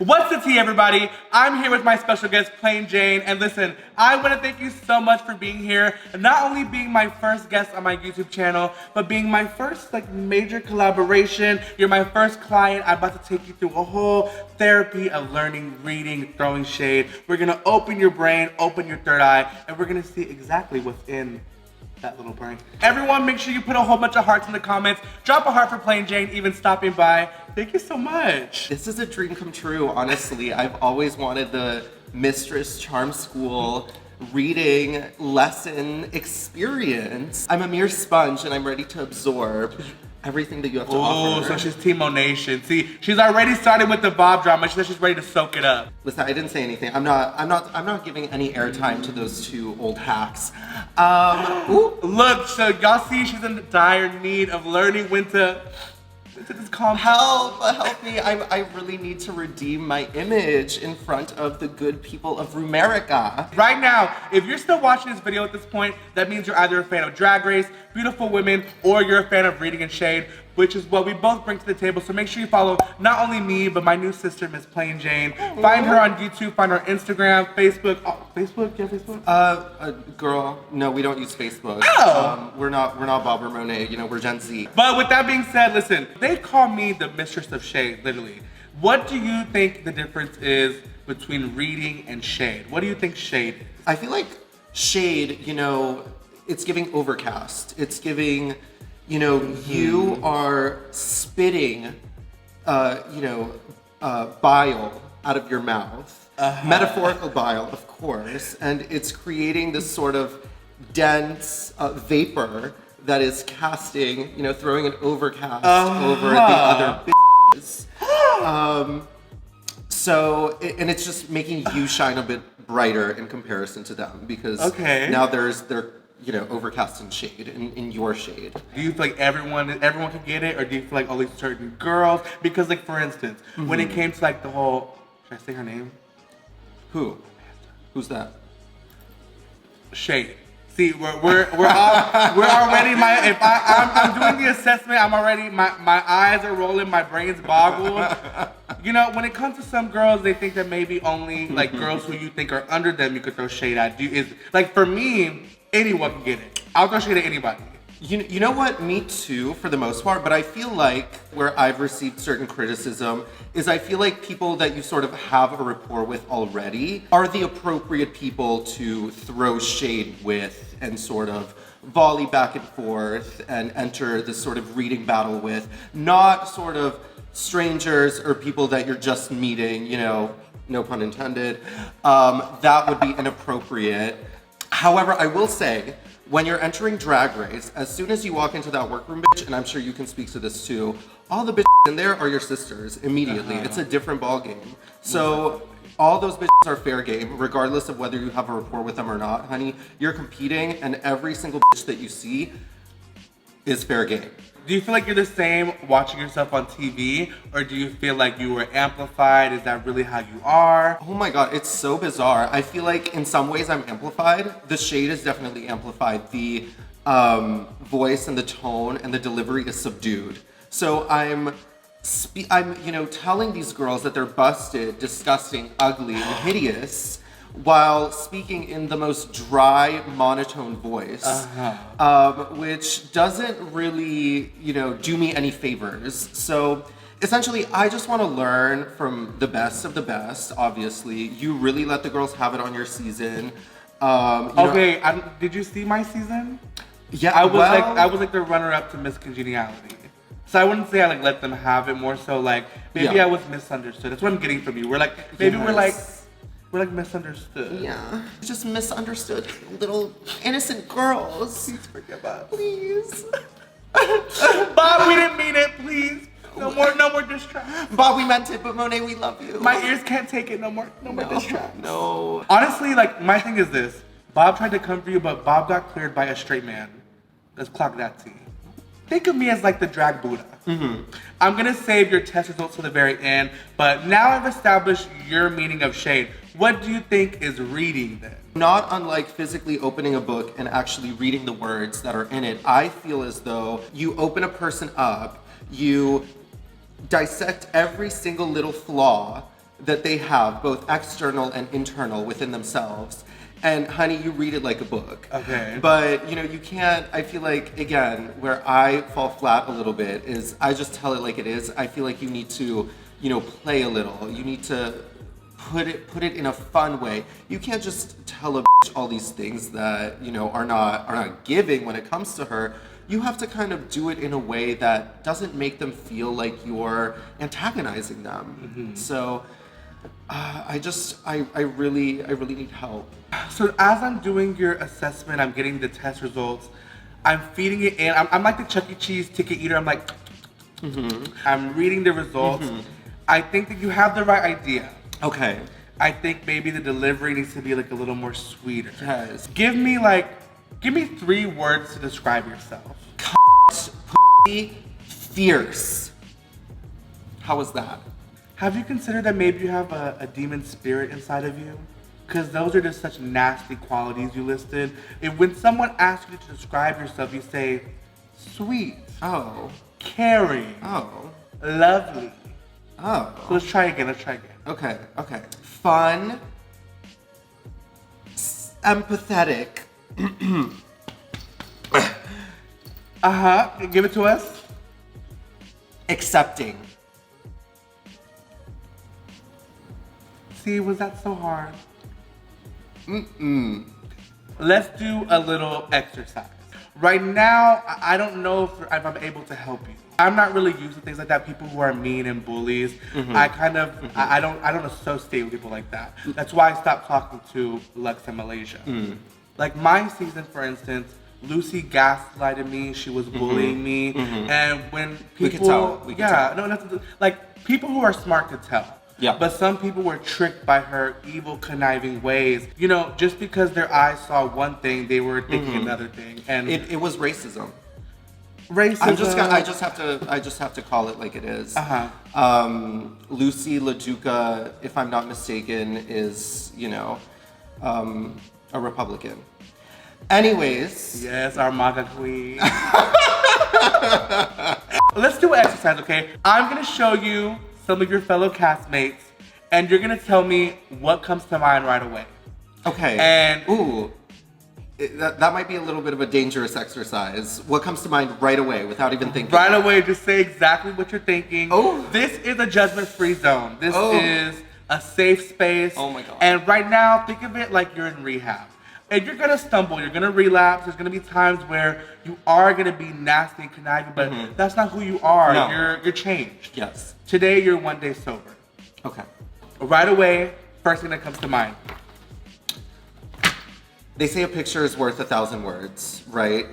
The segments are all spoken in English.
What's the tea, everybody? I'm here with my special guest, Plain Jane, and listen, I want to thank you so much for being here, and not only being my first guest on my YouTube channel, but being my first major collaboration. You're my first client. I'm about to take you through a whole therapy of learning, reading, throwing shade. We're gonna open your brain, open your third eye, and we're gonna see exactly what's in that little brain. Everyone, make sure you put a whole bunch of hearts in the comments. Drop a heart for Plain Jane, even stopping by. Thank you so much. This is a dream come true, honestly. I've always wanted the Mistress Charm School reading lesson experience. I'm a mere sponge and I'm ready to absorb everything that you have to offer. Oh, so she's Team Nation. See, she's already started with the Bob drama. She said she's ready to soak it up. Listen, I didn't say anything. I'm not giving any airtime to those two old hacks. Look, so y'all see she's in dire need of learning when to just calm. Help me. I really need to redeem my image in front of the good people of Rumerica. Right now, if you're still watching this video at this point, that means you're either a fan of Drag Race, beautiful women, or you're a fan of reading and shade, which is what we both bring to the table. So make sure you follow not only me, but my new sister, Miss Plain Jane. Find her on YouTube, find her on Instagram, Facebook. Oh, Facebook? You have Facebook? Girl, no, we don't use Facebook. Oh! We're not Bob or Monet, you know, we're Gen Z. But with that being said, listen, they call me the Mistress of Shade, literally. What do you think the difference is between reading and shade? What do you think shade is? I feel like shade, you know, it's giving overcast. It's giving, you know, you are spitting, bile out of your mouth. Metaphorical bile, of course. And it's creating this sort of dense vapor that is casting, you know, throwing an overcast over the other bitches. And it's just making you shine a bit brighter in comparison to them because now they're you know, overcast and shade in your shade. Do you feel like everyone can get it, or do you feel like only certain girls? Because like for instance, when it came to like the whole, should I say her name? Who? Who's that? Shade. See, we're already I'm doing the assessment. I'm already my eyes are rolling, my brain's boggled. You know, when it comes to some girls, they think that maybe only like girls who you think are under them you could throw shade at. Like for me, anyone can get it. I'll throw shade at anybody. You know what? Me too, for the most part. But I feel like where I've received certain criticism is I feel like people that you sort of have a rapport with already are the appropriate people to throw shade with and sort of volley back and forth and enter this sort of reading battle with. Not sort of strangers or people that you're just meeting, you know, no pun intended. That would be inappropriate. However, I will say, when you're entering Drag Race, as soon as you walk into that workroom, bitch, and I'm sure you can speak to this too, all the bitches in there are your sisters immediately. It's a different ball game. So all those bitches are fair game, regardless of whether you have a rapport with them or not, honey. You're competing, and every single bitch that you see is fair game. Do you feel like you're the same watching yourself on TV, or do you feel like you were amplified? Is that really how you are? Oh my God, it's so bizarre. I feel like in some ways I'm amplified. The shade is definitely amplified. The voice and the tone and the delivery is subdued. So I'm you know, telling these girls that they're busted, disgusting, ugly, and hideous, while speaking in the most dry, monotone voice, which doesn't really, you know, do me any favors. So essentially, I just want to learn from the best of the best, obviously. You really let the girls have it on your season. Did you see my season? Yeah, I was like the runner-up to Miss Congeniality. So I wouldn't say I like let them have it, more so like maybe I was misunderstood. That's what I'm getting from you. We're like misunderstood. Yeah. Just misunderstood little innocent girls. Please forgive us. Please. Bob, we didn't mean it, please. No more diss tracks. Bob, we meant it, but Monet, we love you. My ears can't take it. No more diss tracks. No. Honestly, like my thing is this. Bob tried to come for you, but Bob got cleared by a straight man. Let's clock that T. Think of me as like the drag Buddha. I'm gonna save your test results to the very end, but now I've established your meaning of shade. What do you think is reading then? Not unlike physically opening a book and actually reading the words that are in it, I feel as though you open a person up, you dissect every single little flaw that they have, both external and internal within themselves. And honey, you read it like a book. Okay. But you know, you can't, I feel like, again, where I fall flat a little bit is I just tell it like it is. I feel like you need to, you know, play a little. You need to put it in a fun way. You can't just tell a bitch all these things that, you know, are not giving when it comes to her. You have to kind of do it in a way that doesn't make them feel like you're antagonizing them. So I really need help. So as I'm doing your assessment, I'm getting the test results, I'm feeding it in. I'm like the Chuck E. Cheese ticket eater. I'm like, I'm reading the results. I think that you have the right idea. Okay. I think maybe the delivery needs to be like a little more sweeter. Yes. Give me 3 words to describe yourself. Fierce. How was that? Have you considered that maybe you have a demon spirit inside of you? Because those are just such nasty qualities you listed. If when someone asks you to describe yourself, you say, sweet, Oh. caring, Oh. lovely. Oh. So let's try again. Okay. Fun. Empathetic. Give it to us. Accepting. See, was that so hard? Let's do a little exercise. Right now, I don't know if I'm able to help you. I'm not really used to things like that. People who are mean and bullies. I don't associate with people like that. That's why I stopped talking to Lux in Malaysia. Like my season, for instance, Lucy gaslighted me. She was bullying me, and when people, we can tell. no, like people who are smart could tell. Yeah. But some people were tricked by her evil, conniving ways. You know, just because their eyes saw one thing, they were thinking another thing. And it was racism. Racism. I just have to call it like it is. Lucy LaDuca, if I'm not mistaken, is, you know, a Republican. Anyways. Yes, our MAGA queen. Let's do an exercise, okay? I'm gonna show you some of your fellow castmates, and you're gonna tell me what comes to mind right away. Okay. And that might be a little bit of a dangerous exercise. What comes to mind right away without even thinking? Right away, just say exactly what you're thinking. Oh. This is a judgment-free zone. This is a safe space. Oh my God. And right now, think of it like you're in rehab. And you're gonna stumble, you're gonna relapse. There's gonna be times where you are gonna be nasty and conniving, but that's not who you are. No. You're changed. Yes. Today, you're 1 day sober. Okay. Right away, first thing that comes to mind. They say a picture is worth 1,000 words, right?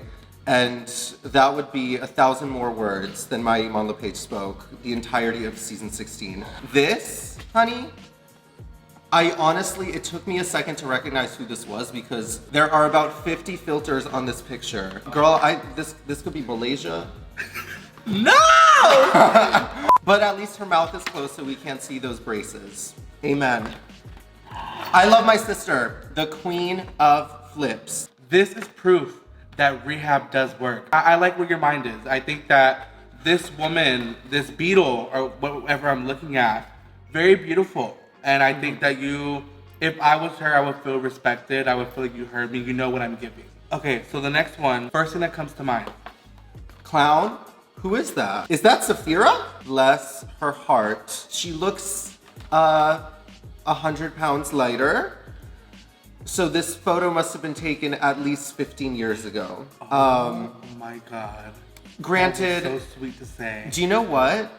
And that would be 1,000 more words than my Iman LePage spoke the entirety of season 16. This, honey, it took me a second to recognize who this was because there are about 50 filters on this picture. Girl, this could be Malaysia. No! But at least her mouth is closed so we can't see those braces. Amen. I love my sister, the queen of flips. This is proof that rehab does work. I like where your mind is. I think that this woman, this beetle, or whatever I'm looking at, very beautiful. And I think that if I was her, I would feel respected. I would feel like you heard me. You know what I'm giving. Okay, so the next one, first thing that comes to mind. Clown? Who is that? Is that Saphira? Bless her heart. She looks 100 pounds lighter. So this photo must have been taken at least 15 years ago. Oh my God. Granted, so sweet to say. Do you know what?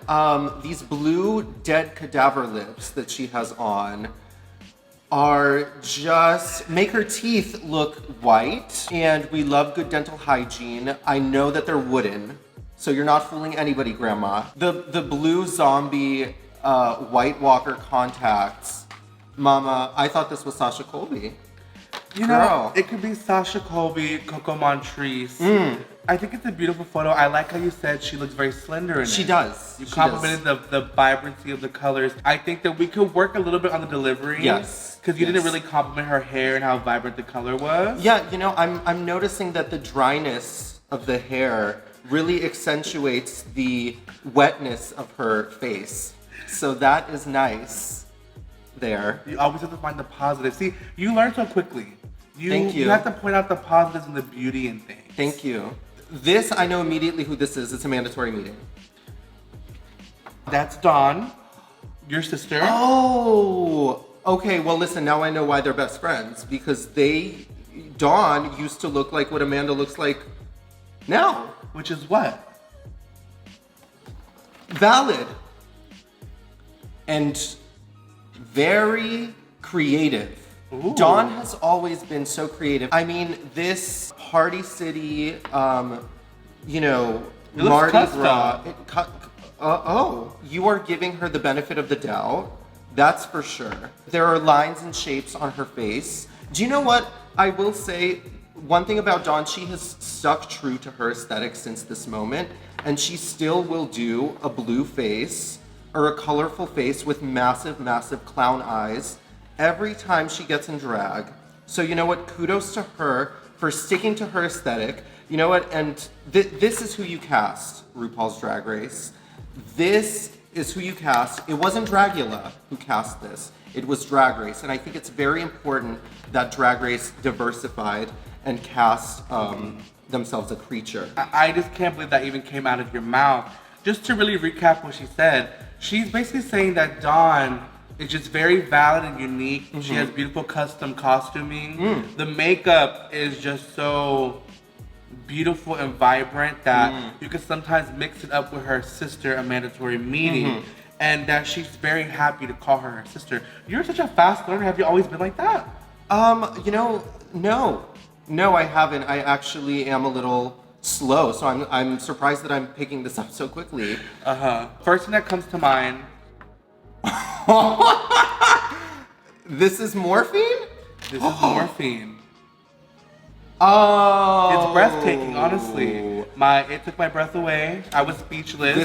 These blue dead cadaver lips that she has on are just make her teeth look white. And we love good dental hygiene. I know that they're wooden, so you're not fooling anybody, Grandma. The blue zombie White Walker contacts, Mama. I thought this was Sasha Colby. You know, it could be Sasha Colby, Coco Montrese. I think it's a beautiful photo. I like how you said she looks very slender in it. She does. You complimented the vibrancy of the colors. I think that we could work a little bit on the delivery. Yes. Because you didn't really compliment her hair and how vibrant the color was. Yeah, you know, I'm noticing that the dryness of the hair really accentuates the wetness of her face. So that is nice. there. You always have to find the positive. See, you learn so quickly. Thank you. You have to point out the positives and the beauty in things. Thank you. This, I know immediately who this is. It's a mandatory meeting. That's Dawn, your sister. Oh, okay. Well, listen, now I know why they're best friends. Because Dawn used to look like what Amanda looks like now. Which is what? Valid. And very creative. Ooh. Dawn has always been so creative. I mean, this Party City, you know, It looks Mardi custom. Gras. You are giving her the benefit of the doubt. That's for sure. There are lines and shapes on her face. Do you know what? I will say one thing about Dawn, she has stuck true to her aesthetic since this moment, and she still will do a blue face or a colorful face with massive, massive clown eyes every time she gets in drag. So you know what? Kudos to her for sticking to her aesthetic. You know what? And this is who you cast, RuPaul's Drag Race. This is who you cast. It wasn't Dragula who cast this. It was Drag Race. And I think it's very important that Drag Race diversified and cast themselves a creature. I just can't believe that even came out of your mouth. Just to really recap what she said, she's basically saying that Dawn is just very valid and unique. She has beautiful custom costuming. The makeup is just so beautiful and vibrant that you can sometimes mix it up with her sister, a mandatory meeting, and that she's very happy to call her sister. You're such a fast learner. Have you always been like that? You know, no, I haven't. I actually am a little slow, so I'm surprised that I'm picking this up so quickly. First thing that comes to mind. This is morphine? This is morphine. Oh, It's breathtaking, honestly. It took my breath away. I was speechless.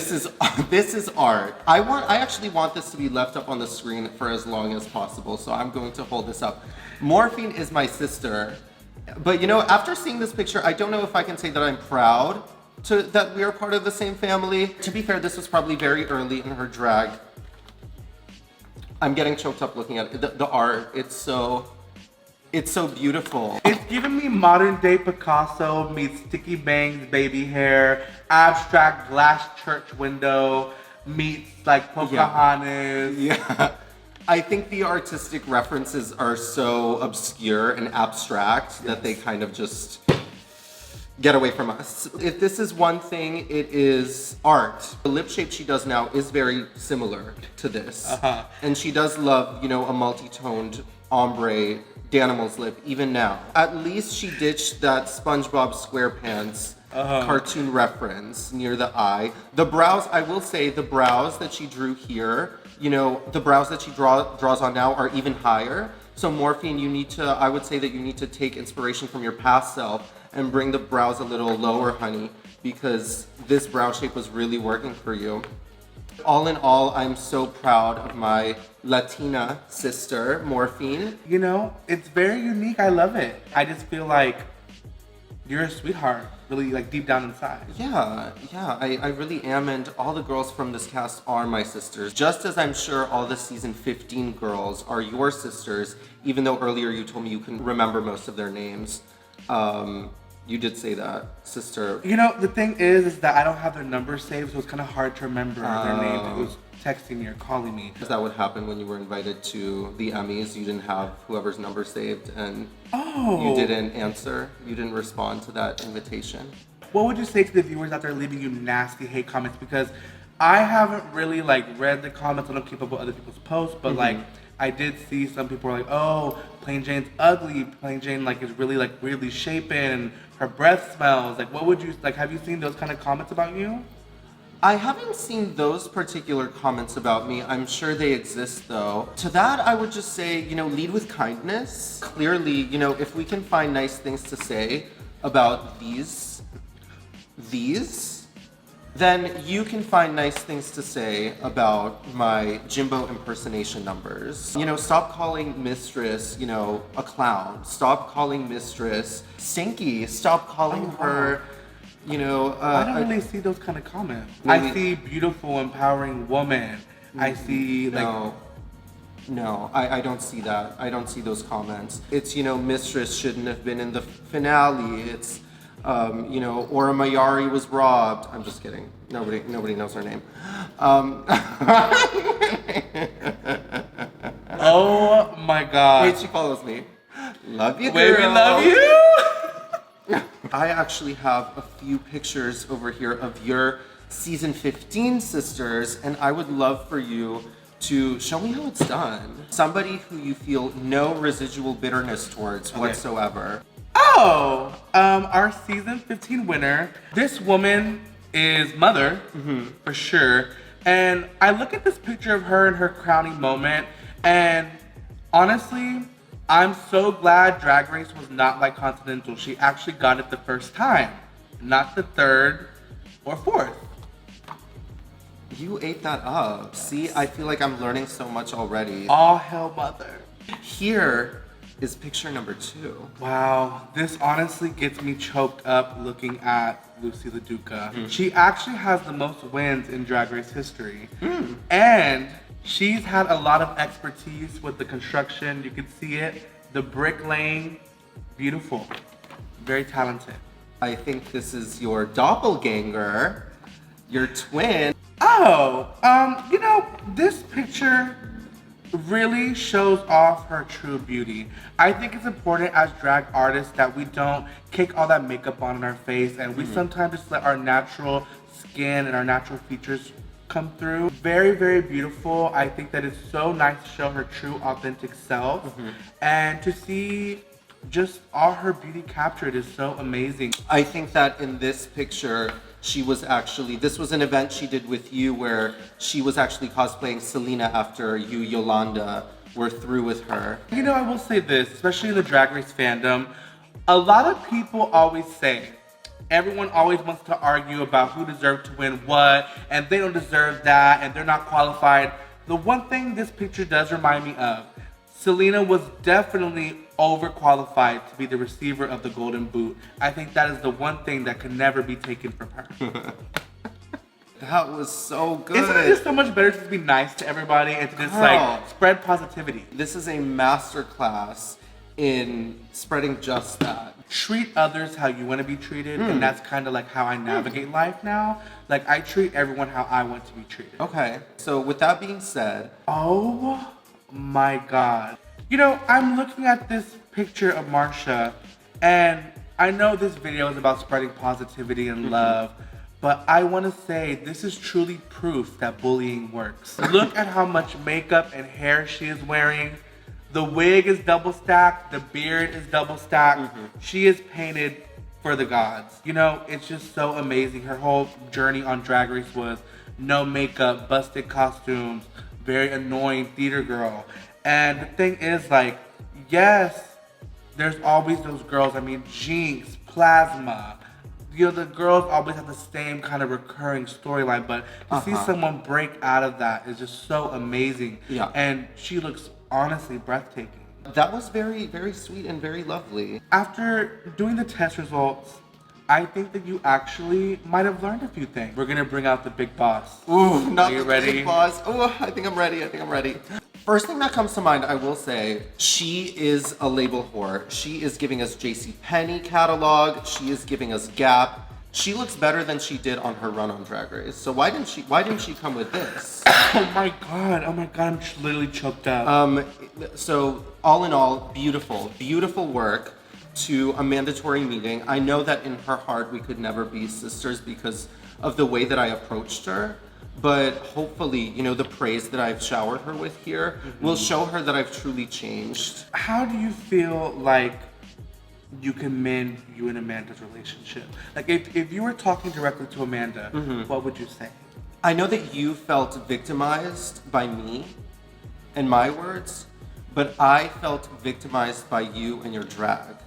This is art. I actually want this to be left up on the screen for as long as possible, so I'm going to hold this up. Morphine is my sister. But you know, after seeing this picture, I don't know if I can say that I'm proud that we are part of the same family. To be fair, this was probably very early in her drag. I'm getting choked up looking at it. The art, it's so beautiful. It's giving me modern day Picasso meets sticky bangs, baby hair, abstract glass church window meets like Pocahontas. Yeah. I think the artistic references are so obscure and abstract that they kind of just get away from us. If this is one thing, it is art. The lip shape she does now is very similar to this. And she does love, you know, a multi-toned ombre Danimal's lip, even now. At least she ditched that SpongeBob SquarePants cartoon reference near the eye. The brows, I will say, the brows that she drew here, you know, the brows that she draws on now are even higher. So Morphine, I would say that you need to take inspiration from your past self and bring the brows a little lower, honey, because this brow shape was really working for you. All in all, I'm so proud of my Latina sister, Morphine. You know, it's very unique. I love it. I just feel like you're a sweetheart, really, like deep down inside. Yeah, I really am, and all the girls from this cast are my sisters. Just as I'm sure all the season 15 girls are your sisters, even though earlier you told me you couldn't remember most of their names. You did say that, sister. You know, the thing is that I don't have their number saved, so it's kind of hard to remember their names. It was texting me or calling me. Is that what happened when you were invited to the Emmys? You didn't have whoever's number saved and you didn't answer? You didn't respond to that invitation? What would you say to the viewers out there leaving you nasty hate comments? Because I haven't really read the comments. I don't keep up with other people's posts, but I did see some people were like, oh, Plain Jane's ugly. Plain Jane is really weirdly shapen. Her breath smells. What would you have you seen those kind of comments about you? I haven't seen those particular comments about me. I'm sure they exist though. To that, I would just say, you know, lead with kindness. Clearly, you know, if we can find nice things to say about these, then you can find nice things to say about my Jimbo impersonation numbers. You know, stop calling Mistress, you know, a clown. Stop calling Mistress stinky. Stop calling her, you know... I don't really see those kind of comments. Maybe. I see beautiful, empowering woman. I see, No, I don't see that. I don't see those comments. It's, Mistress shouldn't have been in the finale. It's, Ora Mayari was robbed. I'm just kidding. Nobody knows her name. Oh my God. Wait, she follows me. Love you, girl. Wait, we love you. I actually have a few pictures over here of your season 15 sisters, and I would love for you to show me how it's done. Somebody who you feel no residual bitterness towards whatsoever. Oh, our season 15 winner. This woman is Mother, for sure. And I look at this picture of her in her crowning moment, and honestly, I'm so glad Drag Race was not like Continental. She actually got it the first time, not the third or fourth. You ate that up. See, I feel like I'm learning so much already. All hell Mother. Here is picture number 2. Wow, this honestly gets me choked up looking at Lucy LaDuca. She actually has the most wins in Drag Race history. And she's had a lot of expertise with the construction. You can see it, the bricklaying, beautiful, very talented. I think this is your doppelganger, your twin. Oh, this picture really shows off her true beauty. I think it's important as drag artists that we don't kick all that makeup on in our face, and we sometimes just let our natural skin and our natural features come through. Very, very beautiful. I think that it's so nice to show her true, authentic self, and to see just all her beauty captured is so amazing. I think that in this picture, this was an event she did with you where she was actually cosplaying Selena after you, Yolanda, were through with her. I will say this, especially in the Drag Race fandom, a lot of people always say, everyone always wants to argue about who deserved to win what, and they don't deserve that, and they're not qualified. The one thing this picture does remind me of, Selena was definitely overqualified to be the receiver of the Golden Boot. I think that is the one thing that can never be taken from her. That was so good. Isn't it just so much better to just be nice to everybody and to just spread positivity? This is a masterclass in spreading just that. Treat others how you want to be treated, and that's kind of like how I navigate life now. Like, I treat everyone how I want to be treated. Okay, so with that being said, oh my God. I'm looking at this picture of Marsha, and I know this video is about spreading positivity and love, but I want to say this is truly proof that bullying works. Look at how much makeup and hair she is wearing. The wig is double stacked, the beard is double stacked. She is painted for the gods. It's just so amazing. Her whole journey on Drag Race was no makeup, busted costumes, very annoying theater girl. And the thing is, yes, there's always those girls. I mean, Jinx, Plasma. The girls always have the same kind of recurring storyline, but to see someone break out of that is just so amazing. Yeah. And she looks honestly breathtaking. that was very, very sweet and very lovely. After doing the test results, I think that you actually might have learned a few things. We're gonna bring out the big boss. Ooh, not Are you the ready? big boss. Oh, I think I'm ready. First thing that comes to mind, I will say, she is a label whore. She is giving us JCPenney catalog. She is giving us Gap. She looks better than she did on her run on Drag Race. So why didn't she come with this? Oh my god, I'm literally choked up. So all in all, beautiful work to a mandatory meeting. I know that in her heart we could never be sisters because of the way that I approached her. But hopefully, you know, the praise that I've showered her with here will show her that I've truly changed. How do you feel like you can mend you and Amanda's relationship? Like if you were talking directly to Amanda, what would you say? I know that you felt victimized by me and my words, but I felt victimized by you and your drag.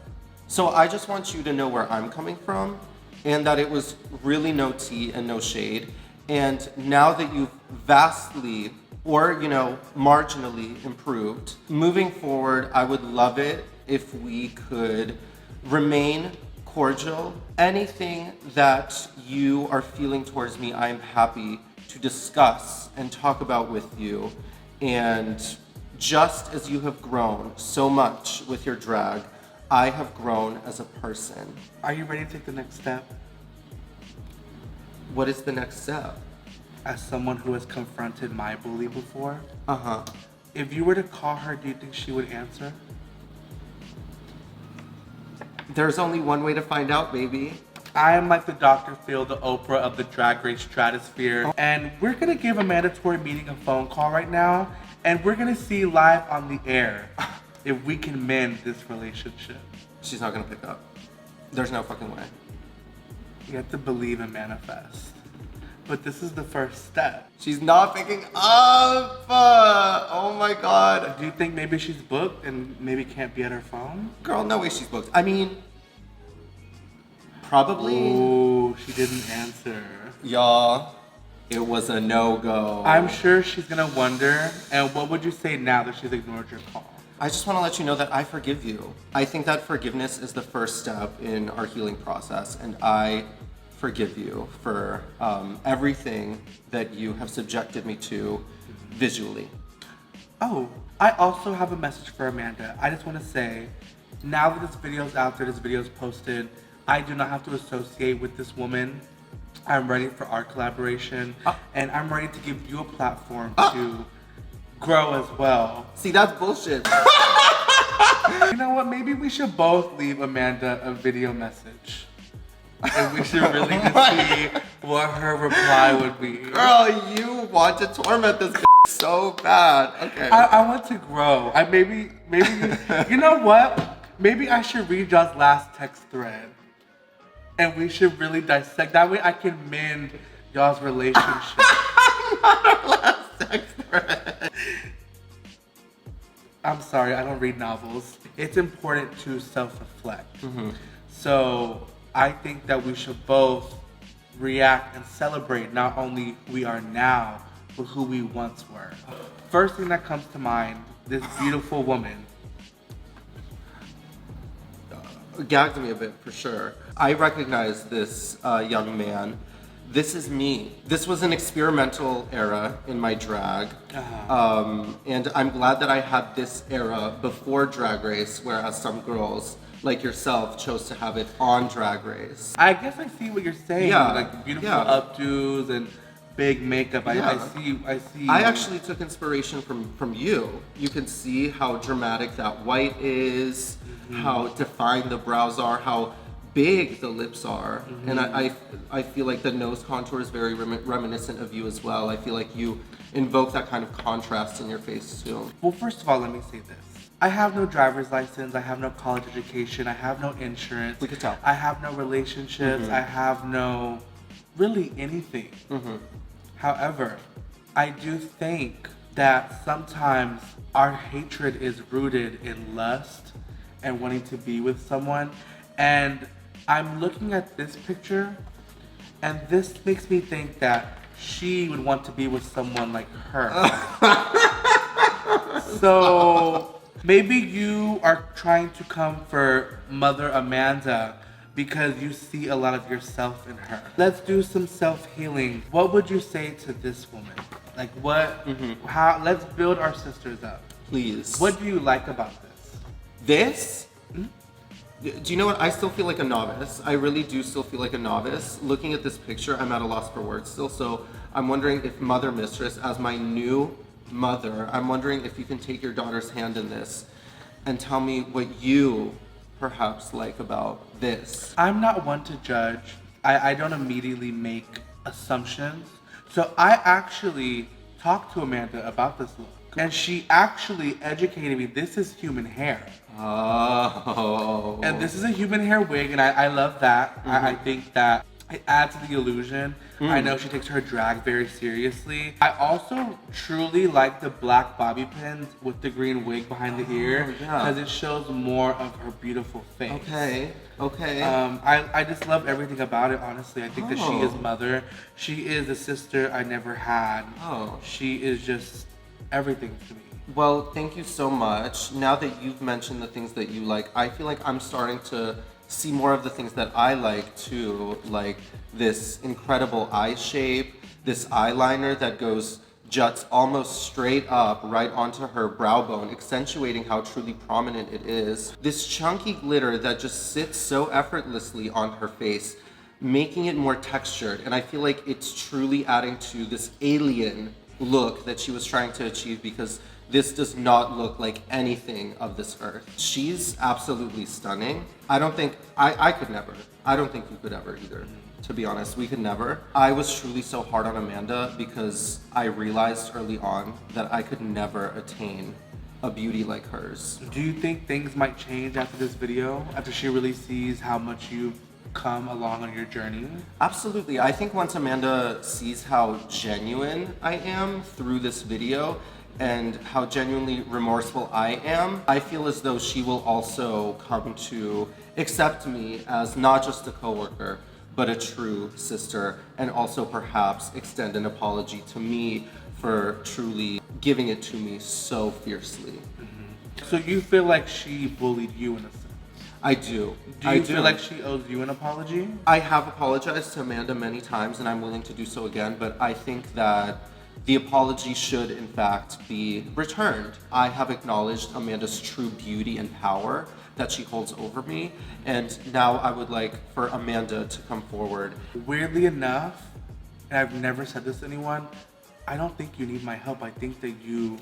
So I just want you to know where I'm coming from and that it was really no tea and no shade. And now that you've vastly or, you know, marginally improved, moving forward, I would love it if we could remain cordial. Anything that you are feeling towards me, I'm happy to discuss and talk about with you. And just as you have grown so much with your drag, I have grown as a person. Are you ready to take the next step? What is the next step? As someone who has confronted my bully before, Uh-huh. if you were to call her, do you think she would answer? There's only one way to find out, baby. I am like the Dr. Phil, the Oprah of the Drag Race stratosphere. And we're gonna give a mandatory meeting a phone call right now. And we're gonna see live on the air if we can mend this relationship. She's not gonna pick up. There's no fucking way. You have to believe and manifest. But this is the first step. She's not picking up. Oh my God. Do you think maybe she's booked and maybe can't be at her phone? Girl, no way she's booked. I mean, probably. Oh, she didn't answer. Y'all, it was a no-go. I'm sure she's gonna wonder. And what would you say now that she's ignored your call? I just want to let you know that I forgive you. I think that forgiveness is the first step in our healing process, and I forgive you for everything that you have subjected me to visually. Oh, I also have a message for Amanda. I just want to say, now that this video's out there, this video's posted, I do not have to associate with this woman. I'm ready for our collaboration, and I'm ready to give you a platform to grow as well. See, that's bullshit. You know what? Maybe we should both leave Amanda a video message. And we should really just see what her reply would be. Girl, you want to torment this so bad. Okay. I want to grow. Maybe, you know what? Maybe I should read y'all's last text thread. And we should really dissect. That way I can mend y'all's relationship. Not our last text thread. I'm sorry, I don't read novels. It's important to self-reflect. So I think that we should both react and celebrate not only who we are now, but who we once were. First thing that comes to mind, this beautiful woman. Gagged me a bit, for sure. I recognize this young man. This is me. This was an experimental era in my drag. And I'm glad that I had this era before Drag Race, whereas some girls like yourself chose to have it on Drag Race. I guess I see what you're saying. Yeah, Like beautiful yeah. updos and big makeup. Yeah. I see. I actually took inspiration from you. You can see how dramatic that white is, how defined the brows are, how big the lips are. And I feel like the nose contour is very reminiscent of you as well. I feel like you invoke that kind of contrast in your face too. Well, first of all, let me say this. I have no driver's license, I have no college education, I have no insurance. We could tell. I have no relationships, I have no, really anything. However, I do think that sometimes our hatred is rooted in lust and wanting to be with someone. And I'm looking at this picture, and this makes me think that she would want to be with someone like her. So maybe you are trying to come for Mother Amanda because you see a lot of yourself in her. Let's do some self-healing. What would you say to this woman? Like what, how, let's build our sisters up. Please. What do you like about this? This? Do you know what? I still feel like a novice. I really do still feel like a novice. Looking at this picture, I'm at a loss for words still. So I'm wondering if Mother Mistress, as my new mother, I'm wondering if you can take your daughter's hand in this and tell me what you perhaps like about this. I'm not one to judge. I don't immediately make assumptions. So I actually talked to Amanda about this look. And she actually educated me. This is human hair. Oh. And this is a human hair wig, and I love that. I think that it adds to the illusion. I know she takes her drag very seriously. I also truly like the black bobby pins with the green wig behind the ear because it shows more of her beautiful face. Okay. I just love everything about it, honestly. I think that she is mother. She is a sister I never had. She is just everything to me. Well, thank you so much. Now that you've mentioned the things that you like, I feel like I'm starting to see more of the things that I like too, like this incredible eye shape, this eyeliner that goes juts almost straight up right onto her brow bone, accentuating how truly prominent it is. This chunky glitter that just sits so effortlessly on her face, making it more textured. And I feel like it's truly adding to this alien look that she was trying to achieve, because this does not look like anything of this earth. She's absolutely stunning. I don't think, I could never. I don't think you could ever either, to be honest. We could never. I was truly so hard on Amanda because I realized early on that I could never attain a beauty like hers. Do you think things might change after this video? After she really sees how much you've come along on your journey? Absolutely. I think once Amanda sees how genuine I am through this video, and how genuinely remorseful I am, I feel as though she will also come to accept me as not just a coworker, but a true sister, and also perhaps extend an apology to me for truly giving it to me so fiercely. So you feel like she bullied you in a sense? I do. Do you feel like she owes you an apology? I have apologized to Amanda many times, and I'm willing to do so again, but I think that the apology should, in fact, be returned. I have acknowledged Amanda's true beauty and power that she holds over me, and now I would like for Amanda to come forward. Weirdly enough, and I've never said this to anyone, I don't think you need my help. I think that you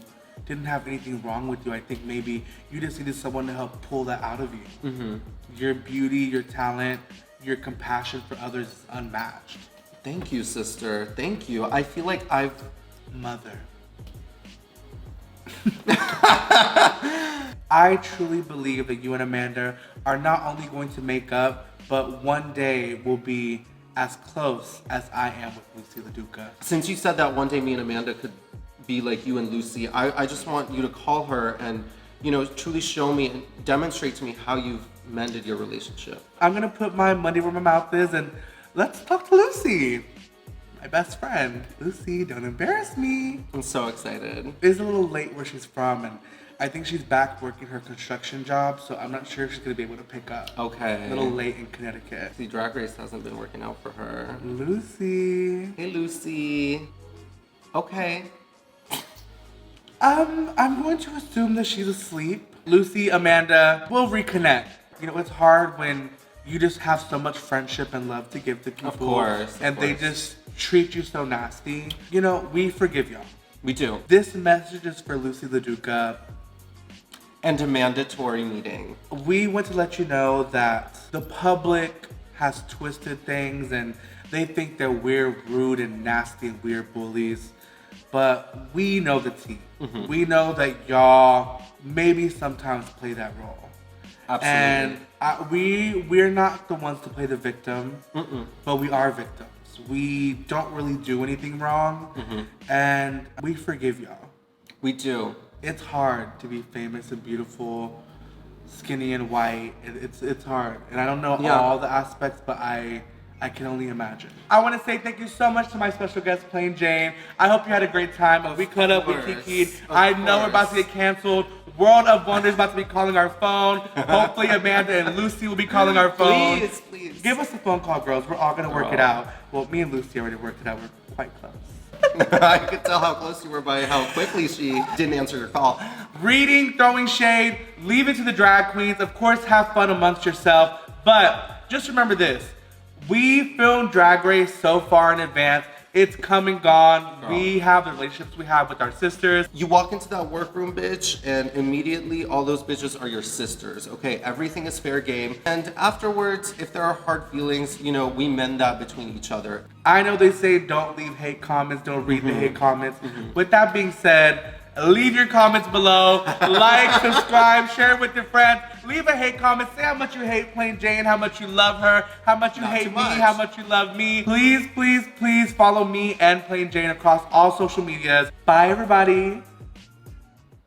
didn't have anything wrong with you. I think maybe you just needed someone to help pull that out of you. Your beauty, your talent, your compassion for others is unmatched. Thank you, sister. Thank you. I feel like I've... Mother. I truly believe that you and Amanda are not only going to make up, but one day will be as close as I am with Lucy LaDuca. Since you said that one day me and Amanda could be like you and Lucy, I just want you to call her and, you know, truly show me and demonstrate to me how you've mended your relationship. I'm gonna put my money where my mouth is and let's talk to Lucy. My best friend. Lucy, don't embarrass me. I'm so excited. It's a little late where she's from, and I think she's back working her construction job, so I'm not sure if she's gonna be able to pick up. Okay. A little late in Connecticut. See, Drag Race hasn't been working out for her. Lucy. Hey, Lucy. Okay. I'm going to assume that she's asleep. Lucy, Amanda, we'll reconnect. You know, it's hard when you just have so much friendship and love to give to people. Of course. And they just treat you so nasty. You know, we forgive y'all. We do. This message is for Lucy LaDuca. And a mandatory meeting. We want to let you know that the public has twisted things and they think that we're rude and nasty and we're bullies. But we know the tea. We know that y'all maybe sometimes play that role. Absolutely. And we're not the ones to play the victim, but we are victims. We don't really do anything wrong, and we forgive y'all. We do. It's hard to be famous and beautiful, skinny and white. It's hard, and I don't know all the aspects, but I can only imagine. I want to say thank you so much to my special guest, Plain Jane. I hope you had a great time. We cut up, we kikied. I know we're about to get canceled. World of Wonder is about to be calling our phone. Hopefully Amanda and Lucy will be calling our phone. Please, please. Give us a phone call, girls. We're all going to work it out. Well, me and Lucy already worked it out. We're quite close. I could tell how close you were by how quickly she didn't answer your call. Reading, throwing shade, leave it to the drag queens. Of course, have fun amongst yourself. But just remember this. We filmed Drag Race so far in advance. It's come and gone. Girl. We have the relationships we have with our sisters. You walk into that workroom, bitch, and immediately all those bitches are your sisters, okay? Everything is fair game. And afterwards, if there are hard feelings, you know, we mend that between each other. I know they say don't leave hate comments, don't read the hate comments. With that being said, leave your comments below. Like, subscribe, share it with your friends. Leave a hate comment. Say how much you hate Plain Jane, how much you love her, how much you Not hate too me, much. how much you love me. Please, please, please follow me and Plain Jane across all social medias. Bye, everybody.